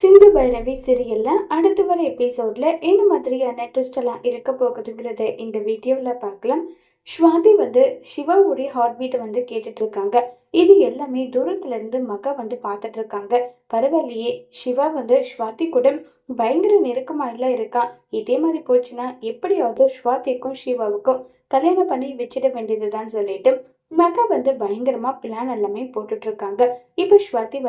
சிந்து பைரவி சீரியல்ல அடுத்து வர எபிசோட்ல என்ன மாதிரியான ட்விஸ்ட் எல்லாம் இருக்க போகுதுங்கிறத இந்த வீடியோல பார்க்கலாம். ஸ்வாதி சிவாவுடைய ஹார்ட் பீட்டை கேட்டுட்டு இருக்காங்க. இது எல்லாமே தூரத்துல இருந்து மகா பார்த்துட்டு இருக்காங்க. பரவாயில்லையே, சிவா ஸ்வாதி கூட பயங்கர நெருக்கமா எல்லாம் இருக்கா. இதே மாதிரி போச்சுன்னா எப்படியாவது ஸ்வாதிக்கும் சிவாவுக்கும் கல்யாணம் பண்ணி வச்சிட வேண்டியதுதான் சொல்லிட்டு மகா பயங்கரமா பிளான் எல்லாமே போட்டுட்டு இருக்காங்க. இப்ப ஸ்வாதி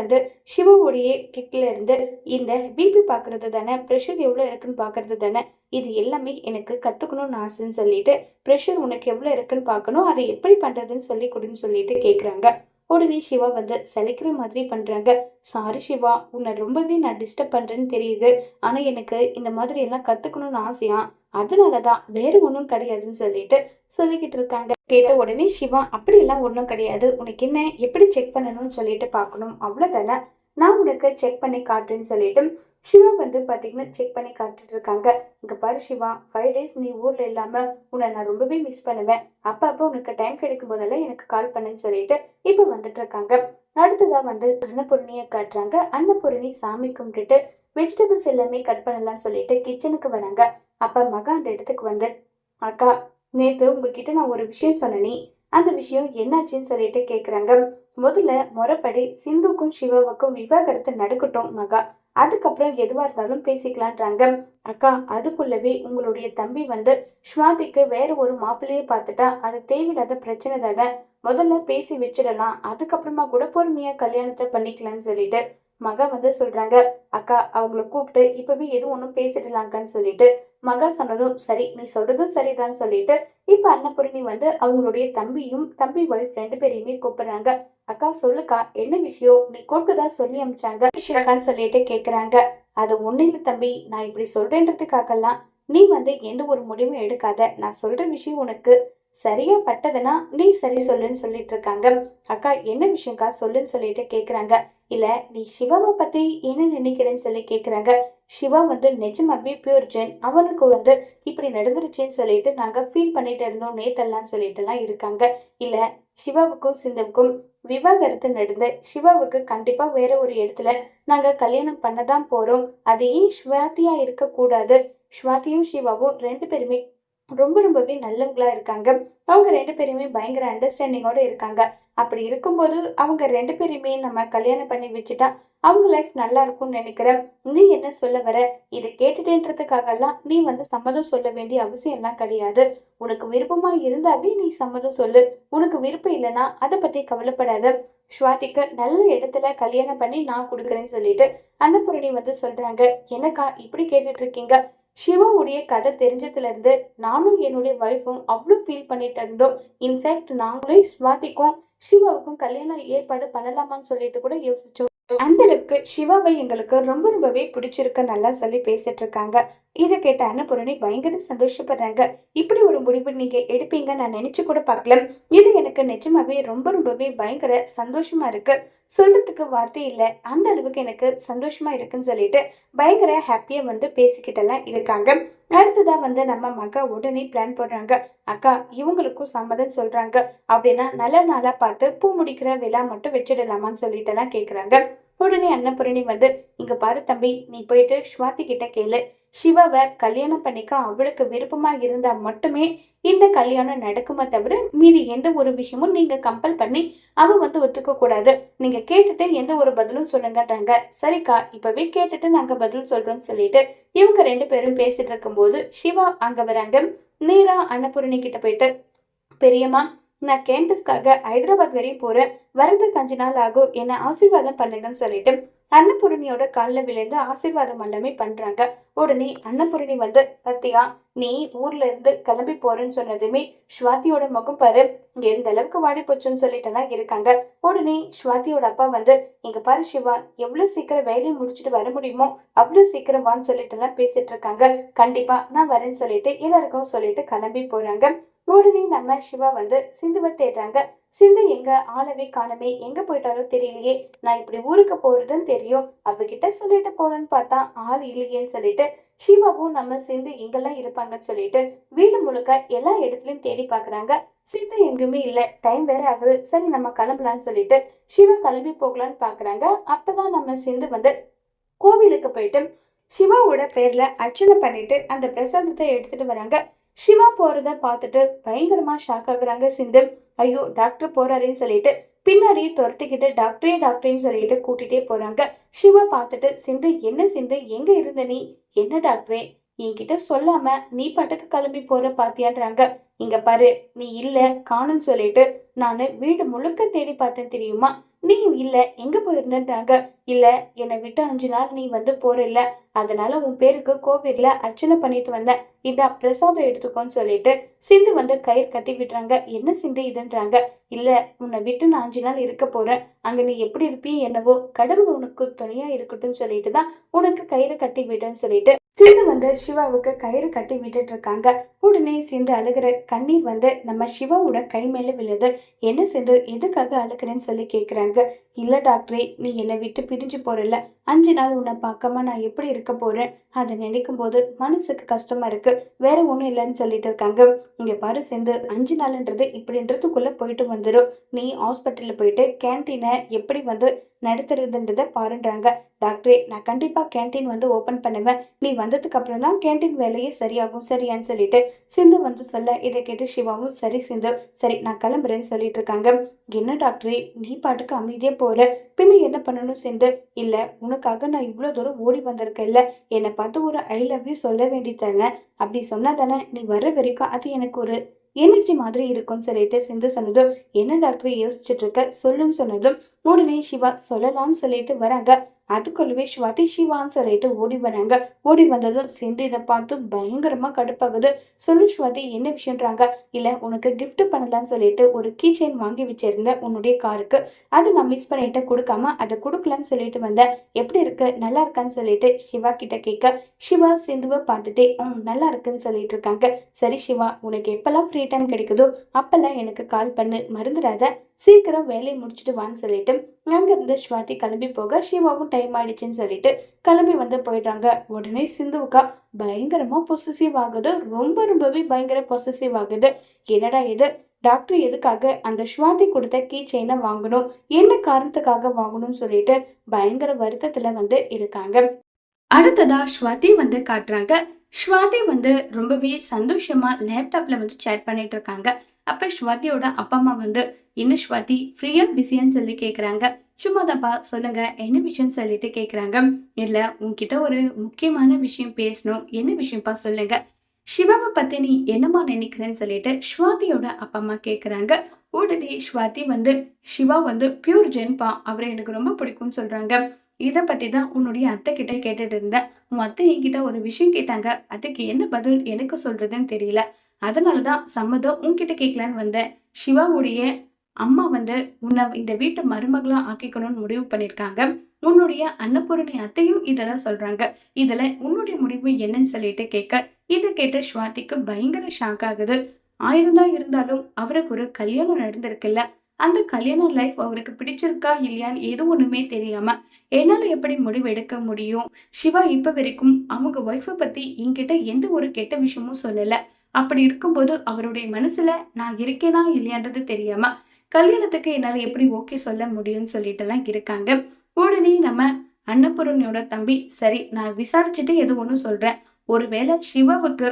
சிவாவுடைய கிட்ல இருந்து இந்த பிபி பாக்குறது தானே, ப்ரெஷர் எவ்வளவு இருக்குன்னு பாக்குறது தானே, இது எல்லாமே எனக்கு கத்துக்கணும்னு ஆசைன்னு சொல்லிட்டு ப்ரெஷர் உனக்கு எவ்வளவு இருக்குன்னு பார்க்கணும், அதை எப்படி பண்றதுன்னு சொல்லி கொடுன்னு சொல்லிட்டு கேக்குறாங்க. உடனே சிவா சலிக்கிற மாதிரி பண்றாங்க. சாரி சிவா, உன்னை ரொம்பவே நான் டிஸ்டர்ப் பண்றேன்னு தெரியுது. ஆனா எனக்கு இந்த மாதிரி எல்லாம் கத்துக்கணும்னு ஆசையா, அதனாலதான், வேற ஒன்றும் கிடையாதுன்னு சொல்லிட்டு சொல்லிக்கிட்டு இருக்காங்க. கேட்ட உடனே சிவா, அப்படி எல்லாம் ஒன்றும் கிடையாது, உனக்கு என்ன எப்படி செக் பண்ணணும்னு சொல்லிட்டு பார்க்கணும், அவ்வளவுதானே, நான் உனக்கு செக் பண்ணி காட்டுறேன்னு சொல்லிட்டு சிவா பாத்தீங்கன்னா செக் பண்ணி காட்டுட்டு இருக்காங்க. இங்க பாரு சிவா, 5 days நீ ஊர்ல இல்லாம உன்னை நான் ரொம்பவே மிஸ் பண்ணுவேன். அப்பப்போ உனக்கு டைம் கிடைக்கும் போதெல்லாம் எனக்கு கால் பண்ணுன்னு சொல்லிட்டு இப்ப வந்துட்டு இருக்காங்க. அடுத்ததா அன்னபூர்ணிய காட்டுறாங்க. அன்னபூர்ணி சாமி கும்பிட்டுட்டு வெஜிடபிள்ஸ் எல்லாமே கட் பண்ணலாம்னு சொல்லிட்டு கிச்சனுக்கு வராங்க. அப்ப மகா அந்த இடத்துக்கு அக்கா, நேத்து உங்ககிட்ட நான் ஒரு விஷயம் சொன்னேனே, அந்த விஷயம் என்னாச்சுன்னு சொல்லிட்டு கேக்குறாங்க. முதல்ல முறைப்படி சிந்துக்கும் சிவாவுக்கும் விவாகரத்து நடக்கட்டும் மகா, அதுக்கப்புறம் எதுவா இருந்தாலும் பேசிக்கலான்றாங்க. அக்கா, அதுக்குள்ளவே உங்களுடைய தம்பி ஸ்வாதிக்கு வேற ஒரு மாப்பிள்ளையே பார்த்துட்டா அது தேவையில்லாத பிரச்சனை தானே, முதல்ல பேசி வச்சிடலாம், அதுக்கப்புறமா கூட பொறுமையா கல்யாணத்தை பண்ணிக்கலாம்னு சொல்லிட்டு மகா சொல்றாங்க. அக்கா, அவங்கள கூப்பிட்டு இப்பவே எதுவும் ஒன்றும் பேசிடலாங்கன்னு சொல்லிட்டு மகா சொன்னதும் சரி, நீ சொல்றதும் சரிதான் சொல்லிட்டு இப்ப அன்னபூரணி அவங்களுடைய தம்பியும் தம்பி ஒய்ஃப் 2 பேரையுமே கூப்பிடுறாங்க. அக்கா சொல்லுக்கா, என்ன விஷயம், நீ கூப்பிட்டுதான் சொல்லி அமிச்சாங்க சொல்லிட்டு கேக்குறாங்க. அது ஒண்ணு இல்ல தம்பி, நான் இப்படி சொல்றேன்றதுக்காகலாம் நீ எந்த ஒரு முடிவும் எடுக்காத, நான் சொல்ற விஷயம் உனக்கு சரியா பட்டதுன்னா நீ சரி சொல்லுன்னு சொல்லிட்டு இருக்காங்க. அக்கா, என்ன விஷயம்க்கா சொல்லுன்னு சொல்லிட்டு கேக்குறாங்க. இல்ல, நீ சிவாவை பத்தி என்ன நினைக்கிறேன்னு சொல்லி கேக்குறாங்க. சிவா நிஜமாவே பியூர் ஜென், அவனுக்கு இப்படி நடந்துருச்சுன்னு சொல்லிட்டு நாங்க ஃபீல் பண்ணிட்டு இருந்தோம் நேத்தெல்லாம் சொல்லிட்டு எல்லாம் இருக்காங்க. இல்ல, சிவாவுக்கும் சிந்துவுக்கும் விவாகரத்து நடந்து சிவாவுக்கு கண்டிப்பா வேற ஒரு இடத்துல நாங்க கல்யாணம் பண்ணதான் போறோம். அது ஏன் ஸ்வாதியா இருக்க கூடாது, ஸ்வாதியும் சிவாவும் 2 பேருமே ரொம்பவே நல்லவங்களா இருக்காங்க. அவங்க 2 பேருமே பயங்கர அண்டர்ஸ்டாண்டிங்கோட இருக்காங்க. அப்படி இருக்கும்போது அவங்க 2 பேருமே நம்ம கல்யாணம் பண்ணி வச்சுட்டா அவங்க லைஃப் நல்லா இருக்கும்னு நினைக்கிறேன். நீ என்ன சொல்ல வர, இதை கேட்டுட்டேன்றதுக்காகலாம் நீ சம்மதம் சொல்ல வேண்டிய அவசியம் எல்லாம் கிடையாது. உனக்கு விருப்பமா இருந்தாவே நீ சம்மதம் சொல்லு, உனக்கு விருப்பம் இல்லைன்னா அதை பத்தி கவலைப்படாத. ஸ்வாதிக்கு நல்ல இடத்துல கல்யாணம் பண்ணி நான் கொடுக்குறேன்னு சொல்லிட்டு அன்னபூரணி சொல்றாங்க. எனக்கா இப்படி கேட்டுட்டு இருக்கீங்க, சிவாவுடைய கதை தெரிஞ்சதுல இருந்து நானும் என்னுடைய ஒய்ஃபும் அவ்வளோ ஃபீல் பண்ணிட்டு இருந்தோம். இன்ஃபேக்ட் நாங்களே ஸ்வாதிக்கும் சிவாவுக்கும் கல்யாணம் ஏற்பாடு பண்ணலாமான்னு சொல்லிட்டு கூட யோசிச்சோம். அந்த அளவுக்கு சிவாவை எங்களுக்கு ரொம்பவே பிடிச்சிருக்க நல்லா சொல்லி பேசிட்டு இருக்காங்க. இதை கேட்ட அன்னபூரணி பயங்கர சந்தோஷப்படுறாங்க. இப்படி ஒரு முடிவு நீங்க எடுப்பீங்க நான் நினைச்சு கூட பார்க்கல. இது எனக்கு நிஜமாவே ரொம்பவே பயங்கர சந்தோஷமா இருக்கு. சொல்றதுக்கு வார்த்தை இல்ல, அந்த அளவுக்கு எனக்கு சந்தோஷமா இருக்குன்னு சொல்லிட்டு பயங்கர ஹாப்பியா பேசிக்கிட்டெல்லாம் இருக்காங்க. அடுத்ததா நம்ம மகா உடனே பிளான் போடுறாங்க. அக்கா, இவங்களுக்கும் சம்மதம் சொல்றாங்க அப்படின்னா நல்ல நாளா பார்த்து பூ முடிக்கிற விழா மட்டும் வச்சிடலாமான்னு சொல்லிட்டு எல்லாம் கேக்குறாங்க. உடனே அன்னபூரணி இங்க பாரு தம்பி, நீ போயிட்டு ஸ்வாதி கிட்ட கேளு, சிவாவை கல்யாணம் பண்ணிக்க அவளுக்கு விருப்பமா இருந்தா மட்டுமே இந்த கல்யாணம் நடக்குமே தவிர மீதி எந்த ஒரு விஷயமும் நீங்க கம்பல் பண்ணி அவ ஒத்துக்க கூடாது. நீங்க கேட்டுட்டு எந்த ஒரு பதிலும் சொல்லுங்கன்றாங்க. சரிக்கா, இப்பவே கேட்டுட்டு நாங்க பதில் சொல்றோம்னு சொல்லிட்டு இவங்க 2 பேரும் பேசிட்டு இருக்கும் போது சிவா அங்க வராங்க. நேரா அன்னபூரணி கிட்ட போயிட்டு, பெரியம்மா, நான் கேம்பஸ்க்காக ஹைதராபாத் வரையும் போறேன், வரதுக்கு 5 நாள் ஆகும், என்ன ஆசீர்வாதம் பண்ணுங்கன்னு சொல்லிட்டு அன்னபூரணியோட காலில் விழுந்து ஆசீர்வாதம் எல்லாமே பண்றாங்க. உடனே அன்னபூரணி பத்தியா, நீ ஊர்ல இருந்து கிளம்பி போறேன்னு சொன்னதுமே ஸ்வாதியோட முகம் பாரு எந்த அளவுக்கு வாடி போச்சுன்னு சொல்லிட்டு எல்லாம் இருக்காங்க. உடனே ஸ்வாதியோட அப்பா இங்க பாரு சிவா, எவ்வளவு சீக்கிரம் வேலையை முடிச்சுட்டு வர முடியுமோ அவ்வளவு சீக்கிரம் வான்னு சொல்லிட்டு எல்லாம் பேசிட்டு இருக்காங்க. கண்டிப்பா நான் வரேன்னு சொல்லிட்டு எல்லாருக்கும் சொல்லிட்டு கிளம்பி போறாங்க. உடனே நம்ம சிவா சிந்துவை தேடுறாங்க. சிந்து எங்க, ஆளவே காணமே, எங்க போயிட்டாரோ தெரியலையே, நான் இப்படி ஊருக்கு போறதுன்னு தெரியும், அவகிட்ட சொல்லிட்டு போறேன்னு பார்த்தா ஆள் இல்லையேன்னு சொல்லிட்டு சிவாவும் நம்ம சிந்து எங்கெல்லாம் இருப்பாங்கன்னு சொல்லிட்டு வீடு முழுக்க எல்லா இடத்துலயும் தேடி பாக்குறாங்க. சிந்து எங்குமே இல்ல, டைம் வேற ஆகுது, சரி நம்ம கிளம்பலான்னு சொல்லிட்டு சிவா கிளம்பி போகலான்னு பாக்குறாங்க. அப்பதான் நம்ம சிந்து கோவிலுக்கு போயிட்டு சிவாவோட பேர்ல அர்ச்சனை பண்ணிட்டு அந்த பிரசாதத்தை எடுத்துட்டு வராங்க. சிவா போறத பார்த்துட்டு பயங்கரமா ஷாக் ஆகுறாங்க சிந்து. ஐயோ டாக்டர் போறாருன்னு சொல்லிட்டு பின்னாடி துரத்திக்கிட்டு டாக்டரையும் சொல்லிட்டு கூட்டிட்டே போறாங்க. சிவா பார்த்துட்டு சிந்து, என்ன சிந்து, எங்க இருந்த நீ? என்ன டாக்டரே, என்கிட்ட சொல்லாம நீ பாட்டுக்கு கிளம்பி போற பாத்தியான்றாங்க. இங்க பாரு, நீ இல்ல காணும்னு சொல்லிட்டு நானு வீடு முழுக்க தேடி பார்த்தேன் தெரியுமா? நீயும் இல்ல, எங்க போயிருந்தன்றாங்க. இல்ல, என்னை விட்டு 5 நாள் நீ வந்து போற இல்ல, அதனால உன் பேருக்கு கோவில்ல அர்ச்சனை பண்ணிட்டு வந்தேன், இதா பிரசாதம் எடுத்துக்கோன்னு சொல்லிட்டு சிந்து வந்து கயிறு கட்டி விடுறாங்க. என்ன சிந்து இதுன்றாங்க. இல்ல, உன்னை விட்டு நான் 5 நாள் இருக்க போறேன், அங்க நீ எப்படி இருப்பியோ என்னவோ, கடவுள் உனக்கு துணையா இருக்கட்டும்னு சொல்லிட்டு தான் உனக்கு கயிறு கட்டி விடுறேன்னு சொல்லிட்டு சிந்து வந்து சிவாவுக்கு கயிறு கட்டி விட்டுட்டு இருக்காங்க. உடனே சிந்து அழுகிற கண்ணீர் வந்து நம்ம சிவாவோட கை மேல விழுது. என்ன சிந்து, எதுக்காக அழுகிறேன்னு சொல்லி கேக்குறாங்க. இல்ல டாக்டரே, நீ என்னை விட்டு பிரிஞ்சு போறல, 5 நாள் உன்னை பார்க்காம நான் எப்படி இருக்க போறேன், அதை நினைக்கும் போது மனசுக்கு கஷ்டமா இருக்கு, வேற ஒண்ணும் இல்லைன்னு சொல்லிட்டு இருக்காங்க. இங்க பாரு சிந்து, 5 நாள்ன்றது இப்படின்றதுக்குள்ள போயிட்டு வந்துடும். நீ ஹாஸ்பிட்டல்ல போயிட்டு கேன்டீனை எப்படி வந்து நடத்துறதுன்றத பாருன்றாங்க. டாக்டரே, நான் கண்டிப்பா கேன்டீன் வந்து ஓபன் பண்ணுவேன், நீ வந்ததுக்கு அப்புறம் தான் கேன்டீன் வேலையே சரியாகும் சரியான்னு சொல்லிட்டு சிந்து வந்து சொல்ல, இதை கேட்டு சிவாவும் சரி சிந்து, சரி நான் கிளம்புறேன்னு சொல்லிட்டு இருக்காங்க. என்ன டாக்டரே, நீ பாட்டுக்கு அமைதியா போற, பின்ன என்ன பண்ணணும் சிந்து? இல்ல, உனக்காக நான் இவ்வளவு தூரம் ஓடி வந்திருக்கேன்ல, என்னை பார்த்து ஒரு ஐ லவ் யூ சொல்ல வேண்டித்தானே, அப்படி சொன்னா தானே நீ வர்ற வரைக்கும் அது எனக்கு ஒரு எனர்ஜி மாதிரி இருக்கும்னு சொல்லிட்டு சிந்து சொன்னதும், என்ன டாக்டர் யோசிச்சுட்டு இருக்க சொல்லுன்னு சொன்னதும் உடனே சிவா சொல்லலாம்னு சொல்லிட்டு வராங்க. அதுக்குள்ளவே ஸ்வாதி சிவான்னு சொல்லிட்டு ஓடி வராங்க. ஓடி வந்ததும் சிந்து இதை பார்த்து பயங்கரமா கடுப்பாகுது. சொல்லு ஸ்வாதி, என்ன விஷயம்ன்றாங்க. இல்ல, உனக்கு கிஃப்ட் பண்ணலாம்னு சொல்லிட்டு ஒரு கீ செயின் வாங்கி வச்சிருந்தேன் உன்னுடைய காருக்கு, அது நான் மிஸ் பண்ணிட்டு கொடுக்காம அதை கொடுக்கலான்னு சொல்லிட்டு வந்தேன், எப்படி இருக்கு, நல்லா இருக்கான்னு சொல்லிட்டு சிவா கிட்ட கேட்க, சிவா சிந்துவை பார்த்துட்டே நல்லா இருக்குன்னு சொல்லிட்டு இருக்காங்க. சரி சிவா, உனக்கு எப்பெல்லாம் ஃப்ரீ டைம் கிடைக்குதோ அப்பெல்லாம் எனக்கு கால் பண்ணு, மறந்துடாத, சீக்கிரம் வேலையை முடிச்சுட்டு வான்னு சொல்லிட்டு அங்கிருந்து ஸ்வாதி கிளம்பி போக, சிவாவும் டைம் ஆயிடுச்சுன்னு சொல்லிட்டு கிளம்பி வந்து போயிடுறாங்க. உடனே சிந்துவுக்கா பயங்கரமா பொசசிவ் ஆகுது, ரொம்பவே பயங்கர பொசசிவ் ஆகுது. என்னடா இது, டாக்டர் எதுக்காக அந்த ஸ்வாதி கொடுத்த கீ செயினை வாங்கணும், என்ன காரணத்துக்காக வாங்கணும்னு சொல்லிட்டு பயங்கர வருத்தத்துல வந்து இருக்காங்க. அடுத்ததா ஸ்வாதி வந்து காட்டுறாங்க. ஸ்வாதி வந்து ரொம்பவே சந்தோஷமா லேப்டாப்ல வந்து சேட் பண்ணிட்டு இருக்காங்க. அப்ப ஸ்வாதியோட அப்பா அம்மா வந்து, என்ன ஸ்வாதி ஃப்ரீயா பிஸியான்னு சொல்லி கேக்குறாங்க. சும்மாதாப்பா, சொல்லுங்க என்ன விஷயம்னு சொல்லிட்டு கேக்குறாங்க. இல்ல, உன்கிட்ட ஒரு முக்கியமான விஷயம் பேசணும், என்ன விஷயம்ப்பா சொல்லுங்க. சிவாவை பத்தி நீ என்னமா நினைக்கிறேன்னு சொல்லிட்டு ஸ்வாதியோட அப்பா அம்மா கேக்குறாங்க. உடனே ஸ்வாதி வந்து, சிவா வந்து பியூர் ஜென்பா, அவரை எனக்கு ரொம்ப பிடிக்கும்னு சொல்றாங்க. இத பத்தி தான் உன்னுடைய அத்தை கிட்ட கேட்டுட்டு இருந்தேன், உன் அத்தை என்கிட்ட ஒரு விஷயம் கேட்டாங்க, அதுக்கு என்ன பதில் எனக்கு சொல்றதுன்னு தெரியல, அதனாலதான் சம்மதம் உன்கிட்ட கேட்கலான்னு வந்தேன். சிவாவுடைய அம்மா வந்து உன்னை இந்த வீட்டு மருமகளா ஆக்கிக்கணும்னு முடிவு பண்ணிருக்காங்க. உன்னுடைய அன்னபூரணி அத்தையும் இததான் சொல்றாங்க. இதுல உன்னுடைய முடிவு என்னன்னு சொல்லிட்டு கேட்க, இதை கேட்ட ஸ்வாதிக்கு பயங்கர ஷாக் ஆகுது. 1000 தான் இருந்தாலும் அவருக்கு ஒரு கல்யாணம் நடந்திருக்குல்ல, அந்த கல்யாண லைஃப் அவருக்கு பிடிச்சிருக்கா இல்லையான்னு எது ஒண்ணுமே தெரியாம என்னால எப்படி முடிவு எடுக்க முடியும்? சிவா இப்ப வரைக்கும் அவங்க ஒய்ஃபை பத்தி என்கிட்ட எந்த ஒரு கெட்ட விஷயமும் சொல்லல. அப்படி இருக்கும்போது அவருடைய மனசுல நான் இருக்கேனா இல்லையான்றது தெரியாம கல்யாணத்துக்கு என்னால எப்படி ஓகே சொல்ல முடியும்னு சொல்லிட்டு எல்லாம் இருக்காங்க. உடனே நம்ம அன்னபூரணியோட தம்பி, சரி நான் விசாரிச்சுட்டு எது ஒண்ணு சொல்றேன், ஒருவேளை சிவாவுக்கு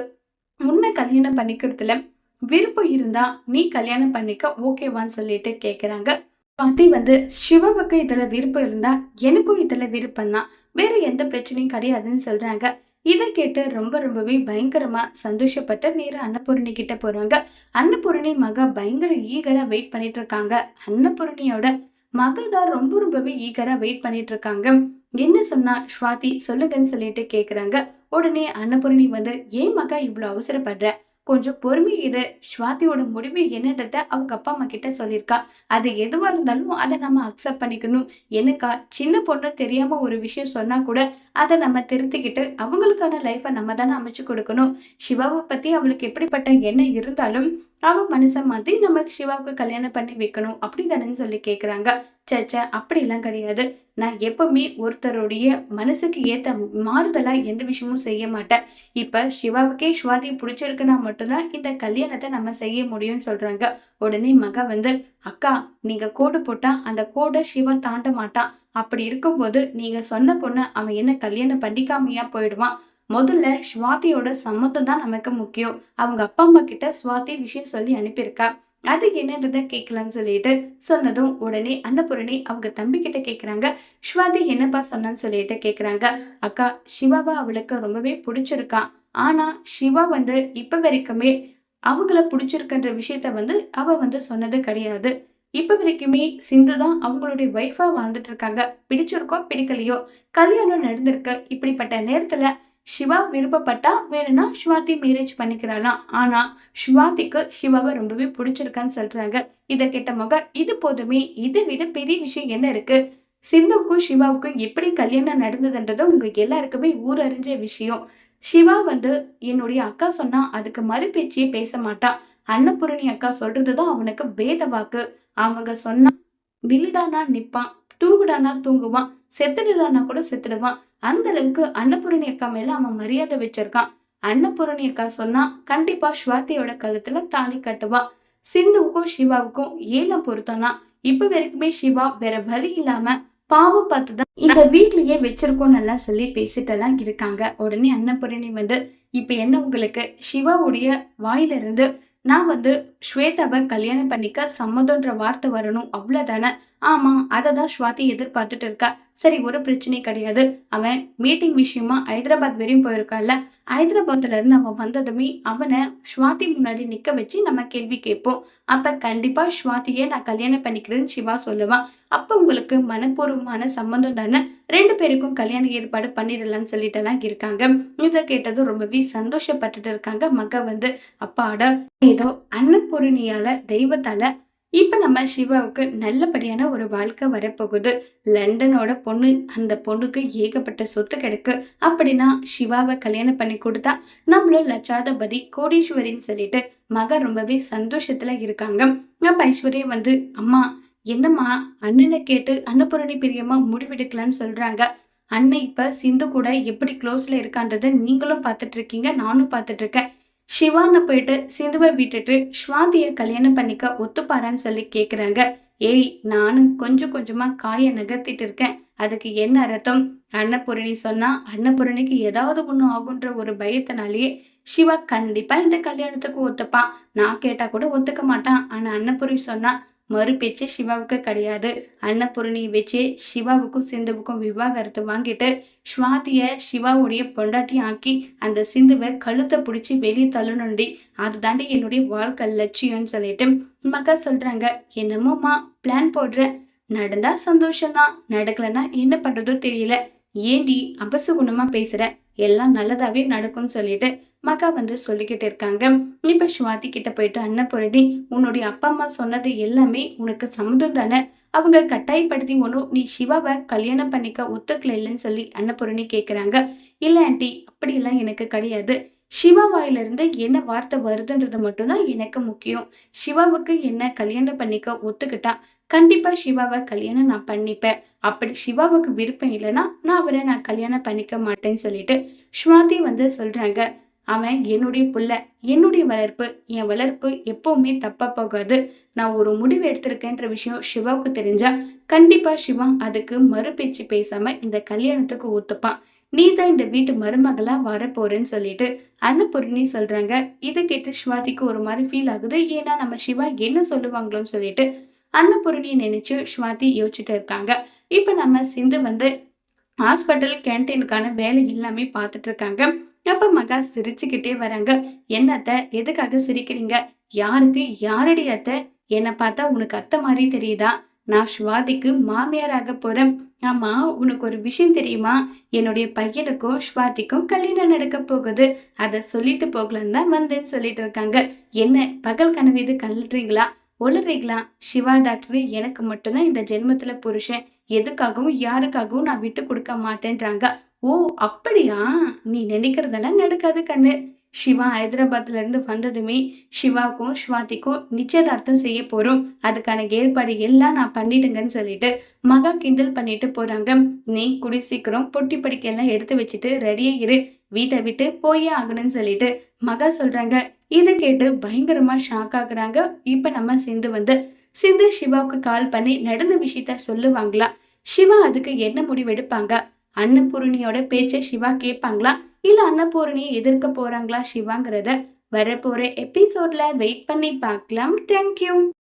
உன்னை கல்யாணம் பண்ணிக்கிறதுல விருப்பம் இருந்தா நீ கல்யாணம் பண்ணிக்க ஓகேவான்னு சொல்லிட்டு கேக்குறாங்க. பாட்டி வந்து, சிவாவுக்கு இதுல விருப்பம் இருந்தா எனக்கும் இதுல விருப்பம் தான், வேற எந்த பிரச்சனையும் கிடையாதுன்னு சொல்றாங்க. இதை கேட்டு ரொம்பவே பயங்கரமா சந்தோஷப்பட்டு நேர அன்னபூரணி கிட்ட போறாங்க. அன்னபூரணி மகா பயங்கர ஈகரா வெயிட் பண்ணிட்டு இருக்காங்க. அன்னபூரணியோட மகள் தான் ரொம்பவே ஈகரா வெயிட் பண்ணிட்டு இருக்காங்க. என்ன சொன்னா ஸ்வாதி சொல்லுங்கன்னு சொல்லிட்டு கேக்குறாங்க. உடனே அன்னபூரணி வந்து, ஏன் மகா இவ்வளவு அவசரப்படுற, கொஞ்சம் பொறுமை இரு, ஸ்வாதியோட முடிவு என்னன்றத அவங்க அப்பா அம்மா கிட்ட சொல்லியிருக்கா, அது எதுவா இருந்தாலும் அதை நம்ம அக்செப்ட் பண்ணிக்கணும். எனக்கா சின்ன பொண்ணு தெரியாம ஒரு விஷயம் சொன்னா கூட அதை நம்ம திருத்திக்கிட்டு அவங்களுக்கான லைஃபை நம்ம தானே அமைச்சு கொடுக்கணும். சிவாவை பத்தி அவளுக்கு எப்படிப்பட்ட எண்ணம் இருந்தாலும் அவ மனசை மாதிரி நம்ம சிவாவுக்கு கல்யாணம் பண்ணி வைக்கணும் அப்படிதானேன்னு சொல்லி கேக்குறாங்க. சேச்சா, அப்படிலாம் கிடையாது, நான் எப்பவுமே ஒருத்தருடைய மனசுக்கு ஏத்த மாறுதலா எந்த விஷயமும் செய்ய மாட்டேன். இப்ப சிவாவுக்கே ஸ்வாதி பிடிச்சிருக்குன்னா மட்டும்தான் இந்த கல்யாணத்தை நம்ம செய்ய முடியும்னு சொல்றாங்க. உடனே மகா வந்து, அக்கா நீங்க கோடு போட்டா அந்த கோடை சிவா தாண்ட மாட்டான், அப்படி இருக்கும்போது நீங்க சொன்ன பொண்ணு அவன் என்ன கல்யாணம் பண்ணிக்காமையா போயிடுவான்? முதல்ல ஸ்வாதியோட சம்மதம் தான் நமக்கு முக்கியம். அவங்க அப்பா அம்மா கிட்ட ஸ்வாதி விஷயம் சொல்லி அனுப்பியிருக்கா. அது என்னன்றத கேட்கலான்னு சொல்லிட்டு சொன்னதும் உடனே அன்னபூரணி அவங்க தம்பி கிட்ட கேக்குறாங்க. ஸ்வாதி என்னப்பா சொன்னான்னு சொல்லிட்டு கேக்குறாங்க. அக்கா, சிவாவா அவளுக்கு ரொம்பவே பிடிச்சிருக்கான். ஆனா சிவா வந்து இப்ப வரைக்குமே அவங்கள பிடிச்சிருக்குன்ற விஷயத்த வந்து அவ வந்து சொன்னது கிடையாது. இப்ப வரைக்குமே சிந்து தான் அவங்களுடைய ஒய்ஃபா வாழ்ந்துட்டு இருக்காங்க. பிடிச்சிருக்கோ பிடிக்கலையோ கல்யாணம் நடந்திருக்கு. இப்படிப்பட்ட நேரத்துல சிவா விருப்பப்பட்டா வேணும்னா ஸ்வாதி மேரேஜ் பண்ணிக்கிறாளாம். ஆனா ஸ்வாதிக்கு சிவாவை ரொம்பவே பிடிச்சிருக்கான்னு சொல்றாங்க. இத கேட்ட மகா, இது போதுமே, இதை விட பெரிய விஷயம் என்ன இருக்கு? சிந்துவுக்கும் சிவாவுக்கும் எப்படி கல்யாணம் நடந்ததுன்றது உங்க எல்லாருக்குமே ஊரறிஞ்ச விஷயம். சிவா வந்து என்னுடைய அக்கா சொன்னா அதுக்கு மறுபேச்சே பேச மாட்டான். அன்னபூரணி அக்கா சொல்றதுதான் அவனுக்கு வேத வாக்கு. அவங்க சொன்னா நில்லுடானா நிப்பான், தூங்குடானா தூங்குவான், செத்துடுடானா கூட செத்துடுவான். அந்த அளவுக்கு அன்னபூரணி அக்கா மேல அவன் மரியாதை வச்சிருக்கான். அன்னபூரணி அக்கா சொன்னா கண்டிப்பா ஸ்வாதியோட கழுத்துல தாலி கட்டுவான். சிந்துவுக்கும் சிவாவுக்கும் ஏலம் பொருத்தம்னா இப்ப வரைக்குமே சிவா வேற வழி இல்லாம பாவம் பார்த்துதான் இந்த வீட்லயே வச்சிருக்கோம் எல்லாம் சொல்லி பேசிட்டு எல்லாம் இருக்காங்க. உடனே அன்னபூரணி வந்து, இப்ப என்ன உங்களுக்கு சிவாவுடைய வாயிலிருந்து நான் வந்து ஸ்வேதாவை கல்யாணம் பண்ணிக்க சம்மதம்ன்ற வார்த்தை வரணும் அவ்வளவுதானே? ஆமா, அததான் ஸ்வாதி எதிர்பார்த்துட்டு இருக்கா. சரி, ஒரு பிரச்சனை கிடையாது. அவன் மீட்டிங் விஷயமா ஹைதராபாத் வரையும் போயிருக்கான்ல. ஹைதராபாத்ல இருந்து அவன் வந்ததுமே அவனை ஸ்வாதி முன்னாடி நிக்க வச்சு நம்ம கேள்வி கேட்போம். அப்ப கண்டிப்பா ஸ்வாதியை நான் கல்யாணம் பண்ணிக்கிறேன்னு சிவா சொல்லுவான். அப்ப உங்களுக்கு மனப்பூர்வமான சம்மந்தம் தானே? 2 பேருக்கும் கல்யாண ஏற்பாடு பண்ணிடலாம்னு சொல்லிட்டு எல்லாம் இருக்காங்க. இதை கேட்டதும் ரொம்பவே சந்தோஷப்பட்டுட்டு இருக்காங்க. மக வந்து, அப்பாடா, ஏதோ அன்னபூரணியால தெய்வத்தால இப்ப நம்ம சிவாவுக்கு நல்லபடியான ஒரு வாழ்க்கை வரப்போகுது. லண்டனோட பொண்ணு, அந்த பொண்ணுக்கு ஏகப்பட்ட சொத்து கிடக்கு. அப்படின்னா சிவாவை கல்யாணம் பண்ணி கொடுத்தா நம்மளும் லட்சாதிபதி கோடீஸ்வரின்னு சொல்லிட்டு மக ரொம்பவே சந்தோஷத்துல இருக்காங்க. அப்ப ஐஸ்வர்யா வந்து, அம்மா என்னம்மா, அண்ணனை கேட்டு அன்னபூரணி பிரியமா முடிவெடுக்கலான்னு சொல்றாங்க. அண்ணன் இப்ப சிந்து கூட எப்படி க்ளோஸ்ல இருக்கான்றத நீங்களும் பார்த்துட்டு இருக்கீங்க, நானும் பார்த்துட்டு இருக்கேன். சிவான போயிட்டு சிந்துவை விட்டுட்டு ஸ்வாதிய கல்யாணம் பண்ணிக்க ஒத்துப்பாரான்னு சொல்லி கேக்குறாங்க. ஏய், நானும் கொஞ்சம் கொஞ்சமா காய நகர்த்திட்டு இருக்கேன். அதுக்கு என்ன அர்த்தம்? அன்னபூரணி சொன்னா அன்னபூரணிக்கு ஏதாவது ஒண்ணு ஆகுன்ற ஒரு பயத்தினாலேயே சிவா கண்டிப்பா இந்த கல்யாணத்துக்கு ஒத்துப்பான். நான் கேட்டா கூட ஒத்துக்க மாட்டான். ஆனா அன்னபூரணி சொன்னா மறு பேச்சு சிவாவுக்கு கிடையாது. அன்னபூரணியை வச்சு சிவாவுக்கும் சிந்துவுக்கும் விவாகரத்து வாங்கிட்டு ஸ்வாதிய சிவாவுடைய பொண்டாட்டி ஆக்கி அந்த சிந்துவை கழுத்தை பிடிச்சி வெளியே தள்ளணுண்டி. அதுதாண்டி என்னுடைய வாழ்க்கை லட்சியம்னு சொல்லிட்டு மகா சொல்றாங்க. என்னமோமா பிளான் போடுற, நடந்தா சந்தோஷம்தான், நடக்கலன்னா என்ன பண்றதோ தெரியல. ஏண்டி அபசகுணமா பேசுற? எல்லாம் நல்லதாவே நடக்கும்னு சொல்லிட்டு மகா வந்து சொல்லிக்கிட்டு இருக்காங்க. இப்ப ஸ்வாதி கிட்ட போயிட்டு, அன்னபூரணி, உன்னுடைய அப்பா அம்மா சொன்னது எல்லாமே உனக்கு சம்மதம் தானே? அவங்க கட்டாயப்படுத்தி ஒன்றும் நீ சிவாவை கல்யாணம் பண்ணிக்க ஒத்துக்கல இல்லைன்னு சொல்லி அன்னபூரணி கேக்குறாங்க. இல்ல ஆண்டி, அப்படியெல்லாம் எனக்கு கிடையாது. சிவா வாயிலிருந்து என்ன வார்த்தை வருதுன்றது மட்டும்தான் எனக்கு முக்கியம். சிவாவுக்கு என்ன கல்யாணம் பண்ணிக்க ஒத்துக்கிட்டா கண்டிப்பா சிவாவை கல்யாணம் நான் பண்ணிப்பேன். அப்படி சிவாவுக்கு விருப்பம் இல்லைன்னா நான் அவரை நான் கல்யாணம் பண்ணிக்க மாட்டேன்னு சொல்லிட்டு ஸ்வாதி வந்து சொல்றாங்க. அவன் என்னுடைய புள்ள, என்னுடைய வளர்ப்பு, என் வளர்ப்பு எப்பவுமே தப்பா போகாது. நான் ஒரு முடிவு எடுத்திருக்கேன்ற விஷயம் சிவாவுக்கு தெரிஞ்சா கண்டிப்பா சிவா அதுக்கு மறுபேச்சு பேசாம இந்த கல்யாணத்துக்கு ஒத்துப்பான். நீ தான் இந்த வீட்டு மருமகளா வரப்போறேன்னு சொல்லிட்டு அன்னபூரணி சொல்றாங்க. இதை கேட்டு ஸ்வாதிக்கு ஒரு மாதிரி ஃபீல் ஆகுது. ஏன்னா நம்ம சிவா என்ன சொல்லுவாங்களோன்னு சொல்லிட்டு அன்னபூரணியை நினைச்சு ஸ்வாதி யோசிச்சுட்டு இருக்காங்க. இப்ப நம்ம சிந்து வந்து ஹாஸ்பிட்டல் கேன்டீனுக்கான வேலை எல்லாமே பார்த்துட்டு இருக்காங்க. அப்ப மகா சிரிச்சுக்கிட்டே வராங்க. என்ன அத்தை, எதுக்காக சிரிக்கிறீங்க? யாருக்கு யாரடி அத்தை? என்னை பார்த்தா உனக்கு அத்தை மாதிரி தெரியுதா? நான் ஸ்வாதிக்கு மாமியாராக போறேன். ஆமா, உனக்கு ஒரு விஷயம் தெரியுமா? என்னுடைய பையனுக்கும் ஸ்வாதிக்கும் கல்யாணம் நடக்க போகுது. அத சொல்லிட்டு போகலான்னு தான் வந்தேன்னு சொல்லிட்டு இருக்காங்க. என்ன பகல் கனவு இது கல்றீங்களா, ஒளறீங்களா? சிவா டாக்டர் எனக்கு மட்டும்தான் இந்த ஜென்மத்துல புருஷன். எதுக்காகவும் யாருக்காகவும் நான் விட்டு கொடுக்க மாட்டேன்றாங்க. ஓ அப்படியா? நீ நினைக்கிறதெல்லாம் நடக்காது கண்ணு. சிவா ஹைதராபாத்ல இருந்து வந்ததுமே சிவாக்கும் ஸ்வாதிக்கும் நிச்சயதார்த்தம் செய்ய போறோம். அதுக்கான ஏற்பாடு எல்லாம் நான் பண்ணிடுங்கன்னு சொல்லிட்டு மகா கிண்டல் பண்ணிட்டு போறாங்க. நீ குடி சீக்கிரம் பொட்டி படிக்கெல்லாம் எடுத்து வச்சுட்டு ரெடியா இரு, வீட்டை விட்டு போயே ஆகணும்னு சொல்லிட்டு மகா சொல்றாங்க. இதை கேட்டு பயங்கரமா ஷாக் ஆகுறாங்க. இப்ப நம்ம சிந்து வந்து சிவாவுக்கு கால் பண்ணி நடந்த விஷயத்த சொல்லுவாங்களா? சிவா அதுக்கு என்ன முடிவெடுப்பாங்க? அன்னபூரணியோட பேச்சை சிவா கேட்பாங்களா, இல்ல அன்னபூரணியை எதிர்க்க போறாங்களா சிவாங்கிறத வரப்போற எபிசோட்ல வெயிட் பண்ணி பார்க்கலாம். தேங்க்யூ.